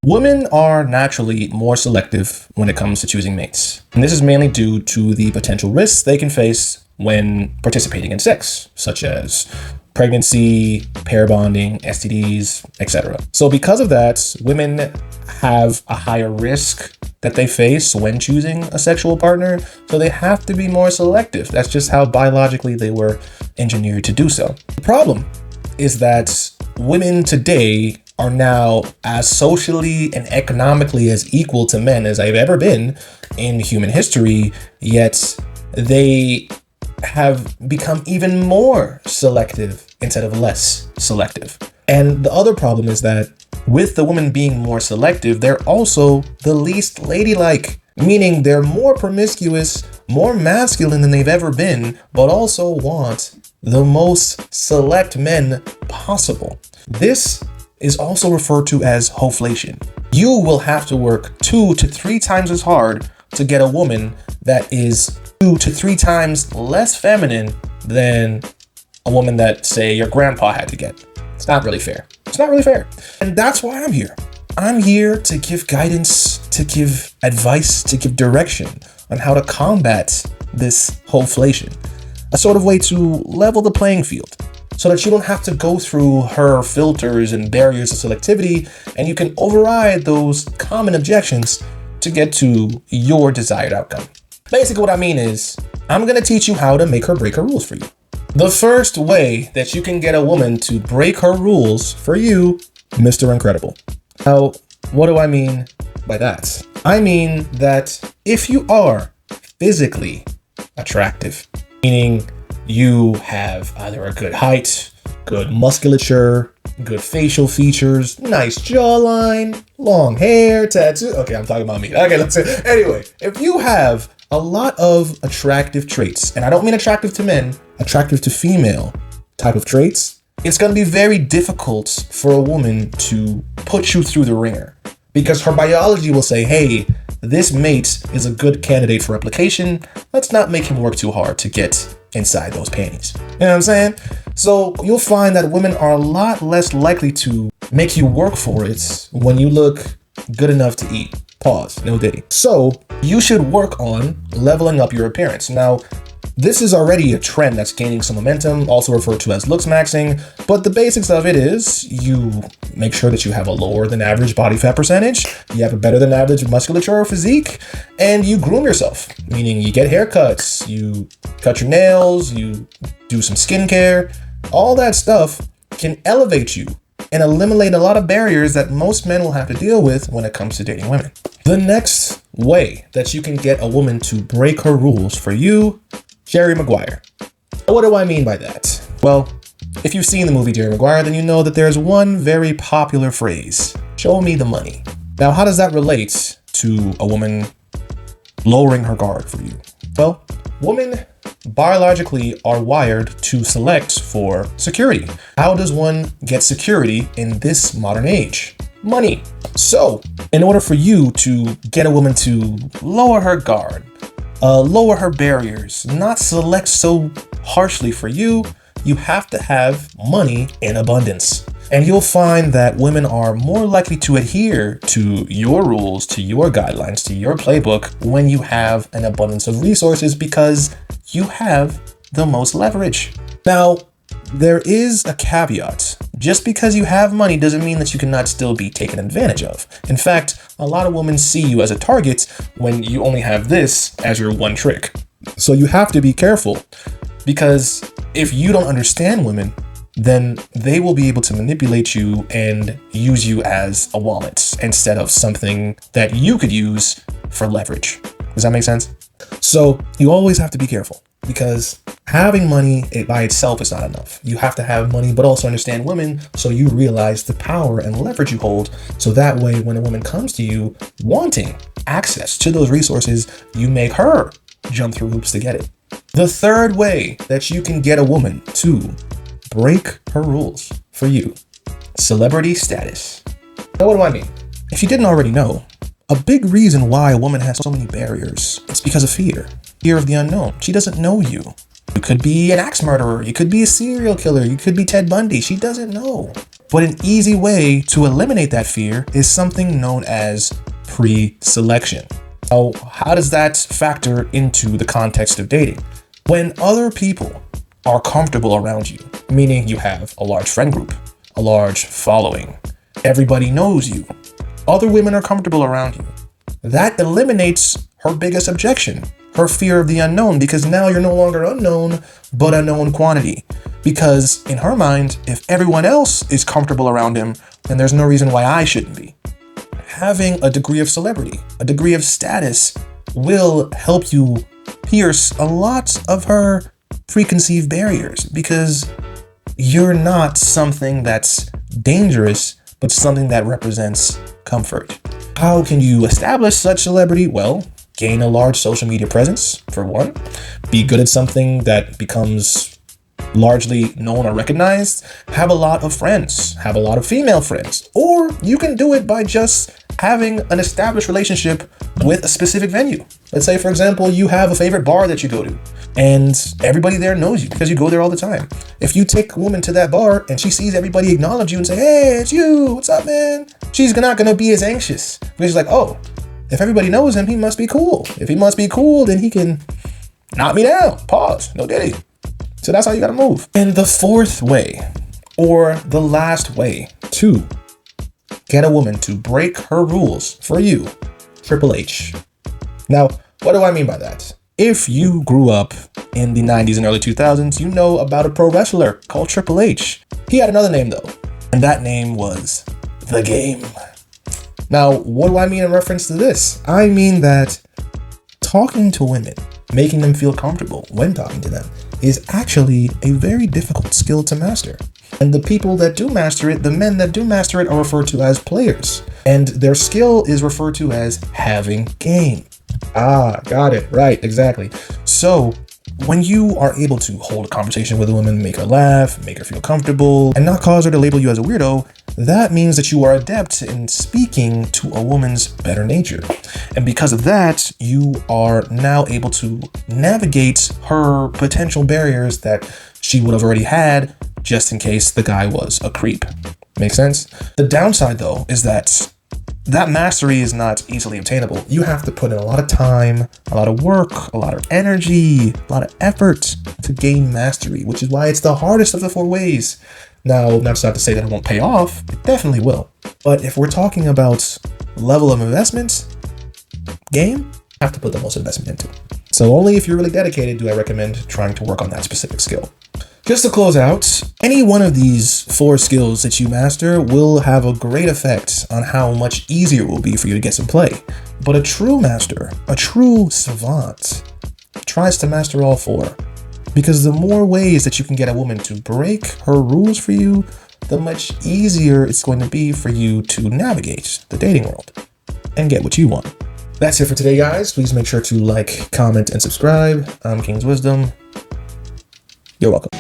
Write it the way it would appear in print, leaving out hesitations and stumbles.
Women are naturally more selective when it comes to choosing mates. And this is mainly due to the potential risks they can face when participating in sex, such as pregnancy, pair bonding, STDs, etc. So because of that, women have a higher risk that they face when choosing a sexual partner, so they have to be more selective. That's just how biologically they were engineered to do so. The problem is that women today are now as socially and economically as equal to men as they've ever been in human history, yet they have become even more selective instead of less selective. And the other problem is that with the women being more selective, they're also the least ladylike, meaning they're more promiscuous, more masculine than they've ever been, but also want the most select men possible. This is also referred to as hoflation. You will have to work 2 to 3 times as hard to get a woman that is 2 to 3 times less feminine than a woman that, say, your grandpa had to get. It's not really fair. It's not really fair. And that's why I'm here. I'm here to give guidance, to give advice, to give direction on how to combat this hoflation. A sort of way to level the playing field so that you don't have to go through her filters and barriers of selectivity, and you can override those common objections to get to your desired outcome. Basically what I mean is, I'm gonna teach you how to make her break her rules for you. The first way that you can get a woman to break her rules for you, Mr. Incredible. Now, what do I mean by that? I mean that if you are physically attractive, meaning you have either a good height, good musculature, good facial features, nice jawline, long hair, tattoo. Okay, I'm talking about me. Okay, let's say. Anyway, if you have a lot of attractive traits, and I don't mean attractive to men, attractive to female type of traits, it's going to be very difficult for a woman to put you through the ringer because her biology will say, hey, this mate is a good candidate for replication. Let's not make him work too hard to get inside those panties. You know what I'm saying? So you'll find that women are a lot less likely to make you work for it when you look good enough to eat. Pause, no diddy. So you should work on leveling up your appearance. Now, this is already a trend that's gaining some momentum, also referred to as looks maxing, but the basics of it is you make sure that you have a lower than average body fat percentage, you have a better than average musculature or physique, and you groom yourself, meaning you get haircuts, you cut your nails, you do some skincare. All that stuff can elevate you and eliminate a lot of barriers that most men will have to deal with when it comes to dating women. The next way that you can get a woman to break her rules for you, Jerry Maguire. What do I mean by that? Well, if you've seen the movie Jerry Maguire, then you know that there's one very popular phrase, show me the money. Now, how does that relate to a woman lowering her guard for you? Well, women biologically are wired to select for security. How does one get security in this modern age? Money. So, in order for you to get a woman to lower her guard, lower her barriers, not select so harshly for you, you have to have money in abundance. And you'll find that women are more likely to adhere to your rules, to your guidelines, to your playbook when you have an abundance of resources because you have the most leverage. Now, there is a caveat. Just because you have money doesn't mean that you cannot still be taken advantage of. In fact, a lot of women see you as a target when you only have this as your one trick. So you have to be careful because if you don't understand women, then they will be able to manipulate you and use you as a wallet instead of something that you could use for leverage. Does that make sense? So you always have to be careful because having money by itself is not enough. You have to have money, but also understand women so you realize the power and leverage you hold. So that way, when a woman comes to you wanting access to those resources, you make her jump through hoops to get it. The third way that you can get a woman to break her rules for you, celebrity status. Now, what do I mean? If you didn't already know, a big reason why a woman has so many barriers is because of fear. Fear of the unknown. She doesn't know you. You could be an axe murderer. You could be a serial killer. You could be Ted Bundy. She doesn't know. But an easy way to eliminate that fear is something known as pre-selection. Now, how does that factor into the context of dating? When other people are comfortable around you, meaning you have a large friend group, a large following, everybody knows you, other women are comfortable around you, that eliminates her biggest objection, her fear of the unknown, because now you're no longer unknown, but a known quantity. Because in her mind, if everyone else is comfortable around him, then there's no reason why I shouldn't be. Having a degree of celebrity, a degree of status will help you pierce a lot of her preconceived barriers, because you're not something that's dangerous, but something that represents comfort. How can you establish such celebrity? Well, gain a large social media presence, for one. Be good at something that becomes largely known or recognized. Have a lot of friends. Have a lot of female friends. Or you can do it by just having an established relationship with a specific venue. Let's say, for example, you have a favorite bar that you go to, and everybody there knows you because you go there all the time. If you take a woman to that bar and she sees everybody acknowledge you and say, "Hey, it's you, what's up, man?" She's not gonna be as anxious, because she's like, "Oh, if everybody knows him, he must be cool. If he must be cool, then he can knock me down. Pause. No diddy." So that's how you gotta move. And the fourth way, or the last way to get a woman to break her rules for you, Triple H. Now, what do I mean by that? If you grew up in the 90s and early 2000s, you know about a pro wrestler called Triple H. He had another name though, and that name was The Game. Now, what do I mean in reference to this? I mean that talking to women, making them feel comfortable when talking to them, is actually a very difficult skill to master. And the people that do master it, the men that do master it, are referred to as players. And their skill is referred to as having game. Ah, got it. Right, exactly. So when you are able to hold a conversation with a woman, make her laugh, make her feel comfortable, and not cause her to label you as a weirdo, that means that you are adept in speaking to a woman's better nature. And because of that, you are now able to navigate her potential barriers that she would have already had, just in case the guy was a creep. Make sense? The downside though is that mastery is not easily obtainable. You have to put in a lot of time, a lot of work, a lot of energy, a lot of effort to gain mastery, which is why it's the hardest of the four ways. Now, that's not to say that it won't pay off. It definitely will. But if we're talking about level of investment, game, you have to put the most investment into. So only if you're really dedicated do I recommend trying to work on that specific skill. Just to close out, any one of these four skills that you master will have a great effect on how much easier it will be for you to get some play. But a true master, a true savant, tries to master all four. Because the more ways that you can get a woman to break her rules for you, the much easier it's going to be for you to navigate the dating world and get what you want. That's it for today, guys. Please make sure to like, comment, and subscribe. I'm King's Wisdom. You're welcome.